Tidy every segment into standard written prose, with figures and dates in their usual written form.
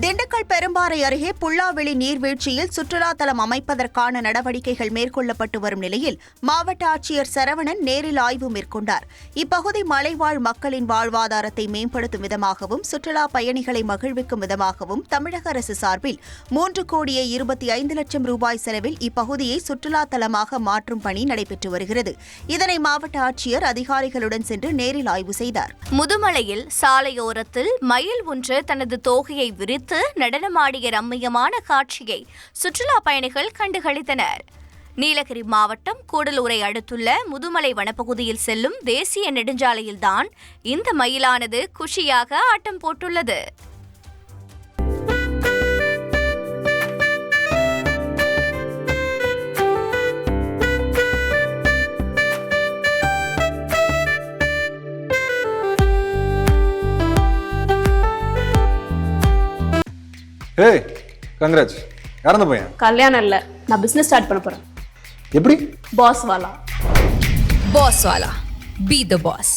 திண்டுக்கல் பெரும்பாறை அருகே புல்லாவெளி நீர்வீழ்ச்சியில் சுற்றுலா தலம் அமைப்பதற்கான நடவடிக்கைகள் மேற்கொள்ளப்பட்டு வரும் நிலையில் மாவட்ட ஆட்சியர் சரவணன் நேரில் ஆய்வு மேற்கொண்டார். இப்பகுதி மலைவாழ் மக்களின் வாழ்வாதாரத்தை மேம்படுத்தும் விதமாகவும் சுற்றுலா பயணிகளை மகிழ்விக்கும் விதமாகவும் தமிழக அரசு சார்பில் 3,25,00,000 ரூபாய் செலவில் இப்பகுதியை சுற்றுலா தலமாக மாற்றும் பணி நடைபெற்று வருகிறது. இதனை மாவட்ட ஆட்சியர் அதிகாரிகளுடன் சென்று நேரில் ஆய்வு செய்தார். முதுமலையில் சாலையோரத்தில் மயில் ஒன்று தனது தோகையை விரித்து நடனமாடிய ரம்மியமான காட்சியை சுற்றுலா பயணிகள் கண்டுகளித்தனர். நீலகிரி மாவட்டம் கூடலூரை அடுத்துள்ள முதுமலை வனப்பகுதியில் செல்லும் தேசிய நெடுஞ்சாலையில்தான் இந்த மயிலானது குஷியாக ஆட்டம் போட்டுள்ளது. ஏய் கங்க்ராட்ஸ். யார் அந்த பையன்? கல்யாணம் இல்ல, நான் பிசினஸ் ஸ்டார்ட் பண்ண போறேன். எப்படி? Pass Vala. Pass Vala, be the pass.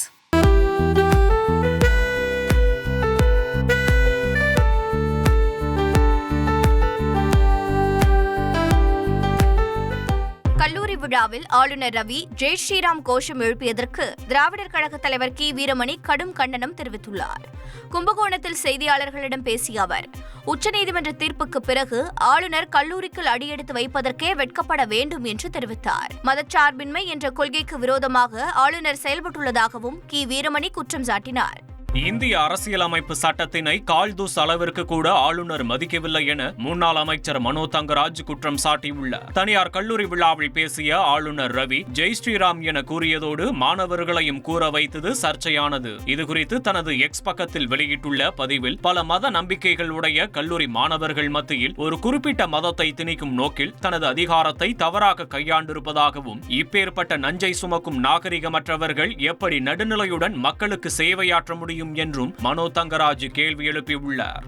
கல்லூரி விழாவில் ஆளுநர் ரவி ஜெய் ஸ்ரீராம் கோஷம் எழுப்பியதற்கு திராவிடர் கழக தலைவர் கி வீரமணி கடும் கண்டனம் தெரிவித்துள்ளார். கும்பகோணத்தில் செய்தியாளர்களிடம் பேசிய அவர், உச்சநீதிமன்ற தீர்ப்புக்கு பிறகு ஆளுநர் கல்லூரிக்குள் அடியெடுத்து வைப்பதற்கே வெட்கப்பட வேண்டும் என்று தெரிவித்தார். மதச்சார்பின்மை என்ற கொள்கைக்கு விரோதமாக ஆளுநர் செயல்பட்டுள்ளதாகவும் கி வீரமணி குற்றம் சாட்டினார். இந்திய அரசியலமைப்பு சட்டத்தினை கால்தூஸ் அளவிற்கு கூட ஆளுநர் மதிக்கவில்லை என முன்னாள் அமைச்சர் மனோ தங்கராஜ் குற்றம் சாட்டியுள்ளார். தனியார் கல்லூரி விழாவில் பேசிய ஆளுநர் ரவி ஜெய் ஸ்ரீராம் என கூறியதோடு மாணவர்களையும் கூற வைத்தது சர்ச்சையானது. இதுகுறித்து தனது எக்ஸ் பக்கத்தில் வெளியிட்டுள்ள பதிவில், பல மத நம்பிக்கைகள் உடைய கல்லூரி மாணவர்கள் மத்தியில் ஒரு குறிப்பிட்ட மதத்தை திணிக்கும் நோக்கில் தனது அதிகாரத்தை தவறாக கையாண்டிருப்பதாகவும், இப்பேற்பட்ட நஞ்சை சுமக்கும் நாகரிகமற்றவர்கள் எப்படி நடுநிலையுடன் மக்களுக்கு சேவையாற்ற முடியும் என்றும் மனோ தங்கராஜ் கேள்வி எழுப்பியுள்ளார்.